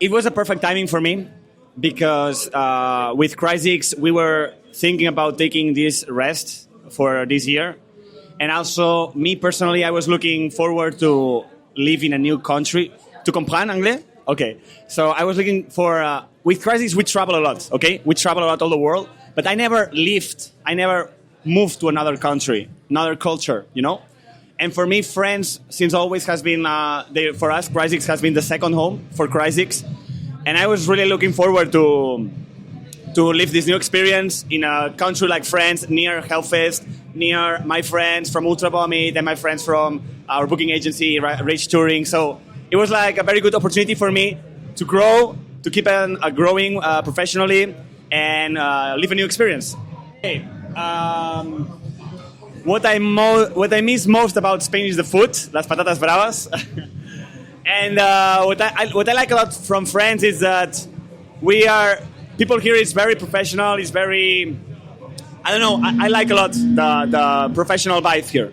it was a perfect timing for me because with Cryzix, we were thinking about taking this rest for this year. And also, me personally, I was looking forward to live in a new country. Tu comprends anglais? Okay. So I was looking for... with Cryzix, we travel a lot, okay? We travel a lot all the world. But I never moved to another country, another culture, you know? And for me, France, since always has been... for us, Cryzix has been the second home for Cryzix. And I was really looking forward to live this new experience in a country like France, near Hellfest, near my friends from Ultra Vomit and my friends from our booking agency, Rage Touring. So it was like a very good opportunity for me to grow, to keep on growing professionally and live a new experience. Okay. What I miss most about Spain is the food, las patatas bravas. And what I like a lot from France is that people here is very professional. It's very, I don't know. I like a lot the professional vibe here.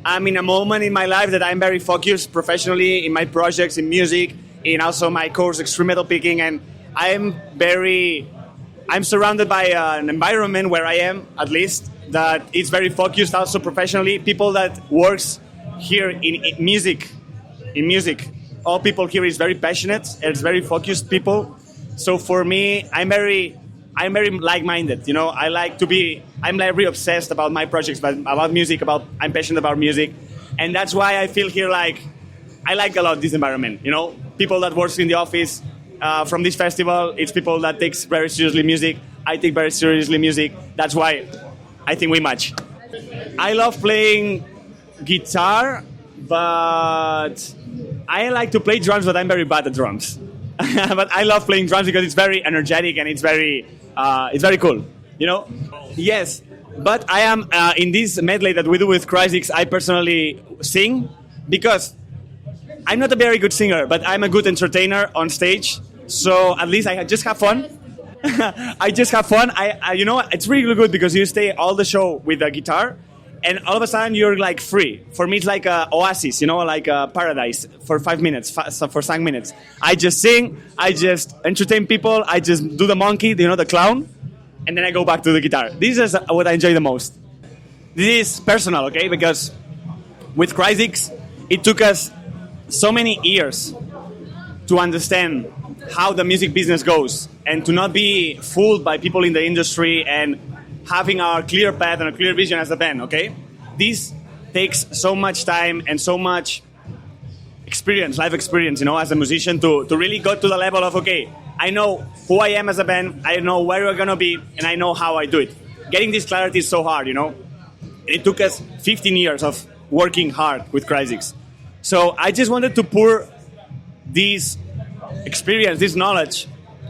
I'm in a moment in my life that I'm very focused professionally in my projects, in music, in also my course Extreme Metal Picking, and I'm surrounded by an environment where I am, at least, that is very focused also professionally. People that works here in music. All people here is very passionate. It's very focused people. So for me, I'm very like-minded. You know, I'm very obsessed about my projects, about music. I'm passionate about music, and that's why I feel here like I like a lot this environment. You know, people that works in the office from this festival. It's people that takes very seriously music. I take very seriously music. That's why I think we match. I love playing guitar, but I like to play drums, but I'm very bad at drums. But I love playing drums because it's very energetic and it's very cool, you know? Yes, but I am, in this medley that we do with Cryzix, I personally sing because I'm not a very good singer, but I'm a good entertainer on stage. So at least I just have fun. I just have fun. You know, it's really good because you stay all the show with the guitar, and all of a sudden you're like free. For me, it's like a oasis, you know, like a paradise for 5 minutes, for 5 minutes. I just sing, I just entertain people, I just do the monkey, you know, the clown, and then I go back to the guitar. This is what I enjoy the most. This is personal, okay? Because with Cryzix, it took us so many years to understand how the music business goes and to not be fooled by people in the industry and having our clear path and a clear vision as a band, okay? This takes so much time and so much experience, life experience, you know, as a musician to really go to the level of, okay, I know who I am as a band, I know where we're going to be, and I know how I do it. Getting this clarity is so hard, you know? It took us 15 years of working hard with Cryzix. So I just wanted to pour this experience, this knowledge,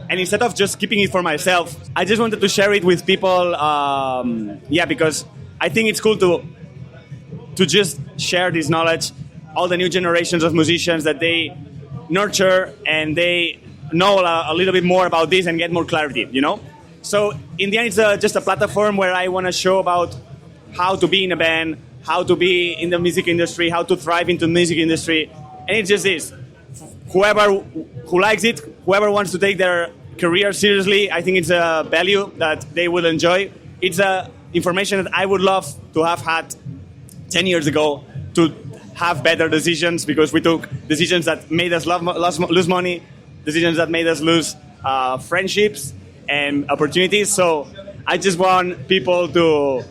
and instead of just keeping it for myself, I just wanted to share it with people, because I think it's cool to just share this knowledge, all the new generations of musicians that they nurture and they know a little bit more about this and get more clarity, you know? So in the end, it's just a platform where I want to show about how to be in a band, how to be in the music industry, how to thrive into the music industry, and it's just this. Whoever who likes it, whoever wants to take their career seriously, I think it's a value that they will enjoy. It's information that I would love to have had 10 years ago to have better decisions, because we took decisions that made us lose money, decisions that made us lose friendships and opportunities. So I just want people to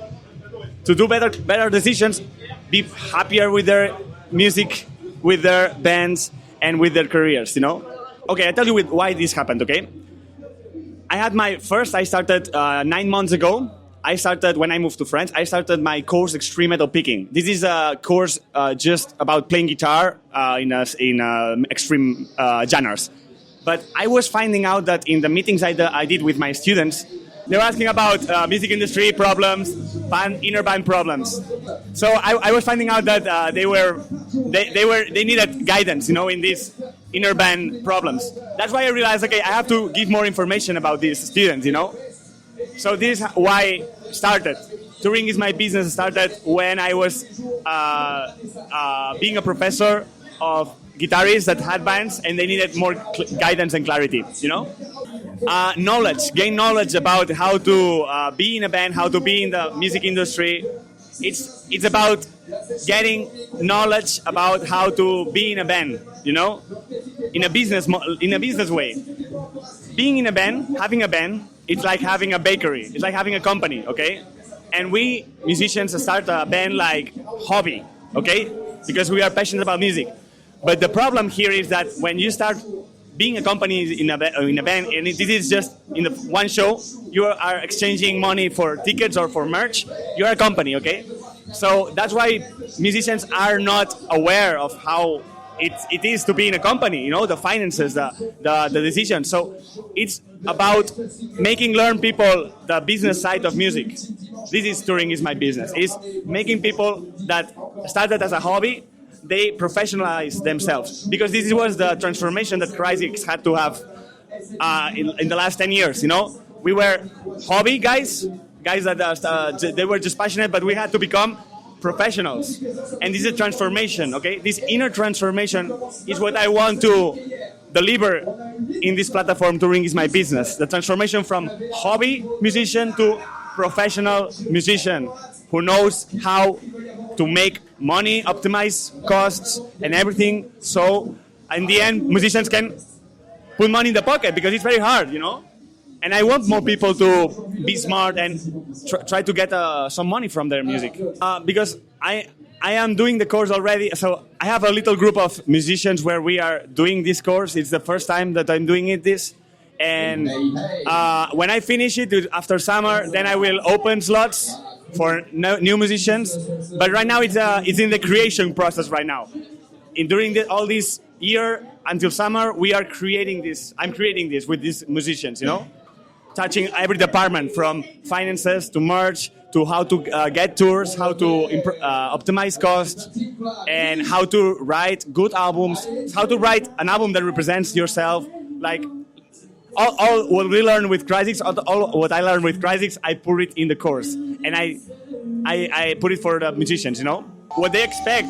do better decisions, be happier with their music, with their bands, and with their careers, you know? Okay, I'll tell you why this happened, okay? I started 9 months ago. I started when I moved to France. I started my course Extreme Metal Picking. This is a course just about playing guitar in extreme genres. But I was finding out that in the meetings I did with my students, they were asking about music industry problems, inner band problems. So I was finding out that they needed guidance, you know, in these inner band problems. That's why I realized, okay, I have to give more information about these students, you know. So this is why I started. Touring is my business. Started when I was being a professor of guitarists that had bands and they needed more guidance and clarity, you know? Knowledge, gain knowledge about how to be in a band, how to be in the music industry. It's about getting knowledge about how to be in a band, you know, in a business way. Being in a band, having a band, it's like having a bakery. It's like having a company, okay? And we musicians start a band like hobby, okay? Because we are passionate about music. But the problem here is that when you start being a company in a band, and this is just in the one show, you are exchanging money for tickets or for merch. You're a company, okay? So that's why musicians are not aware of how it is to be in a company, you know, the finances, the decisions. So it's about learn people the business side of music. This is touring is my business. It's making people that started as a hobby, they professionalize themselves, because this was the transformation that Crysis had to have in the last 10 years. You know, we were hobby guys that they were just passionate, but we had to become professionals, and this is a transformation. Okay, this inner transformation is what I want to deliver in this platform. Touring is my business. The transformation from hobby musician to professional musician who knows how to make money, optimize costs and everything. So in the end, musicians can put money in the pocket, because it's very hard, you know. And I want more people to be smart and try to get some money from their music. Because I am doing the course already. So I have a little group of musicians where we are doing this course. It's the first time that I'm doing this. And when I finish it after summer, then I will open slots for new musicians. But right now it's in the creation process right now. During all this year until summer, we are creating this. I'm creating this with these musicians, you know, touching every department from finances to merch to how to get tours, how to optimize costs, and how to write good albums, how to write an album that represents yourself. Like all what we learn with Crysis, all what I learned with Crysis, I put it in the course, and I put it for the musicians. You know what they expect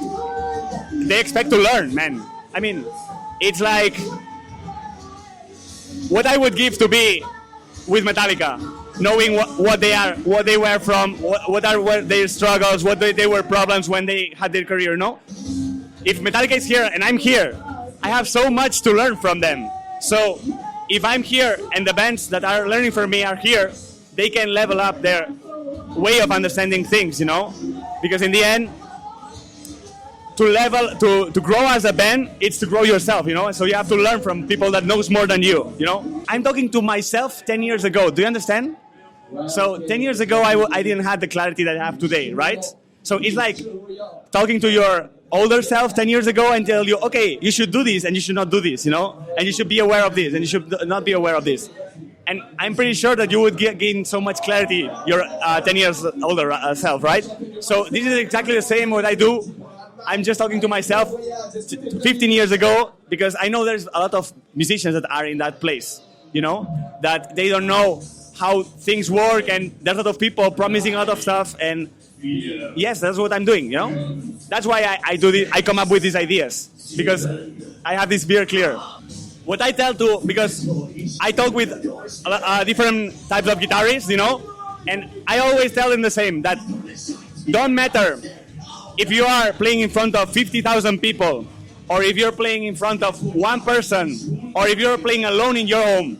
to learn, man. I mean, it's like what I would give to be with Metallica, knowing what they are, what they were from, what are their struggles, what they were problems when they had their career. No, if Metallica is here and I'm here, I have so much to learn from them. So if I'm here and the bands that are learning from me are here, they can level up their way of understanding things, you know, because in the end, to grow as a band, it's to grow yourself, you know. So you have to learn from people that knows more than you know. I'm talking to myself 10 years ago. Do you understand? So 10 years ago, I didn't have the clarity that I have today, right? So it's like talking to your older self 10 years ago and tell you, okay, you should do this and you should not do this, you know, and you should be aware of this and you should not be aware of this. And I'm pretty sure that you would gain so much clarity your 10 years older self, right? So this is exactly the same what I do. I'm just talking to myself 15 years ago, because I know there's a lot of musicians that are in that place, you know, that they don't know how things work, and there's a lot of people promising a lot of stuff, and yes, that's what I'm doing, you know. That's why I do this. I come up with these ideas, because I have this very clear. What I tell to, because I talk with different types of guitarists, you know, and I always tell them the same, that don't matter if you are playing in front of 50,000 people, or if you're playing in front of one person, or if you're playing alone in your home.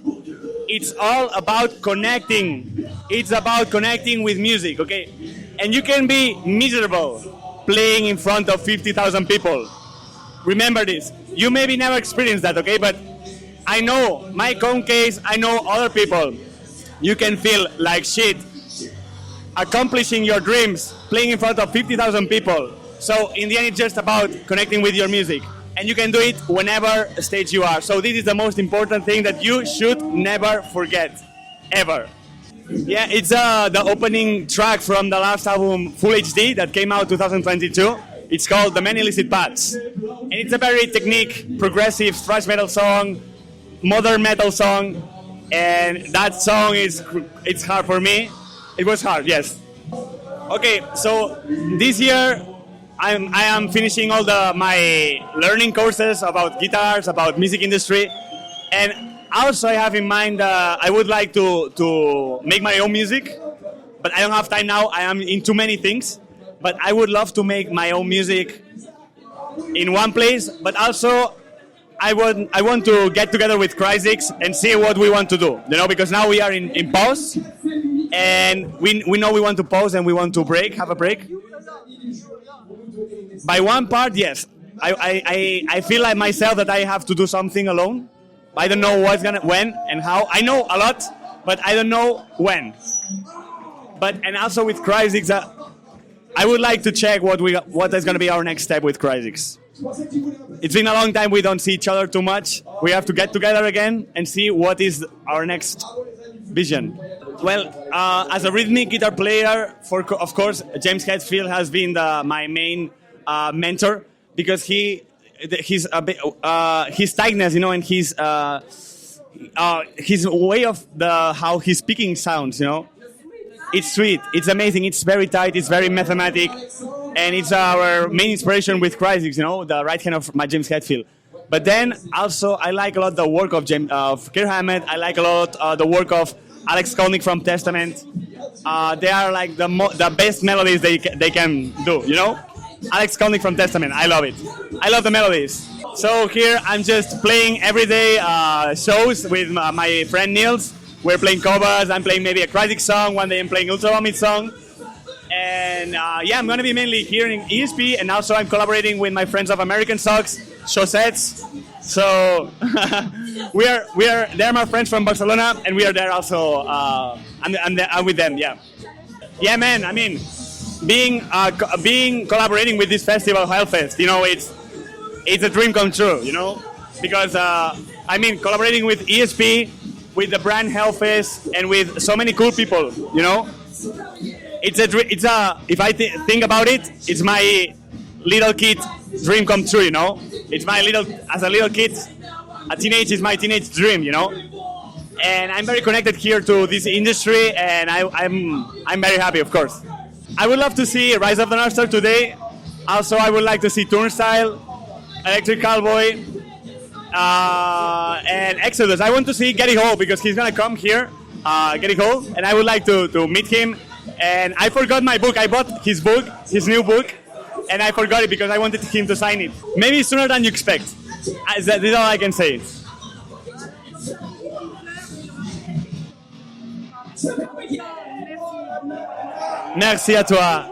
It's all about connecting. It's about connecting with music, okay? And you can be miserable playing in front of 50,000 people. Remember this. You maybe never experienced that, okay? But I know, my own case, I know other people. You can feel like shit accomplishing your dreams, playing in front of 50,000 people. So in the end, it's just about connecting with your music. And you can do it whenever stage you are. So this is the most important thing that you should never forget, ever. Yeah, it's the opening track from the last album, Full HD, that came out 2022. It's called The Many Illicit Paths. And it's a very technique, progressive thrash metal song, modern metal song. And that song it's hard for me. It was hard, yes. Okay, so this year I am finishing all my learning courses about guitars, about music industry, and also I have in mind I would like to make my own music, but I don't have time now. I am in too many things, but I would love to make my own music in one place. But also I want to get together with Cryzix and see what we want to do. Because now we are in pause, and we know we want to pause and we want to have a break. By one part, yes. I feel like myself that I have to do something alone. I don't know when and how. I know a lot, but I don't know when. And also with Cryzix, I would like to check what is going to be our next step with Cryzix. It's been a long time we don't see each other too much. We have to get together again and see what is our next vision. Well, as a rhythmic guitar player, of course, James Hetfield has been my main mentor, because his tightness, and his way of how his speaking sounds, it's sweet, it's amazing, it's very tight, it's very mathematic, and it's our main inspiration with Cryzix, the right hand of my James Hetfield. But then also I like a lot the work of Kirk Hammett. I like a lot the work of Alex Skolnick from Testament. They are like the best melodies they can do, Alex Skolnick from Testament, I love it. I love the melodies. So here I'm just playing everyday shows with my friend Niels. We're playing covers. I'm playing maybe a Cryzix song. One day I'm playing Ultra Vomit song. And I'm going to be mainly here in ESP, and also I'm collaborating with my friends of American Socks, Chaussettes. So they're my friends from Barcelona, and we are there also. I'm with them, yeah. Yeah, man. I mean, collaborating with this festival, Hellfest, it's a dream come true, because collaborating with ESP, with the brand Hellfest, and with so many cool people, if I think about it, it's my little kid dream come true, It's as a little kid, a teenage is my teenage dream, And I'm very connected here to this industry, and I'm very happy, of course. I would love to see Rise of the North Star today. Also, I would like to see Turnstile, Electric Cowboy, and Exodus. I want to see Getty Hall, because he's going to come here, Getty Hall, and I would like to meet him. And I forgot my book. I bought his new book, and I forgot it because I wanted him to sign it. Maybe sooner than you expect. That is all I can say. Merci à toi.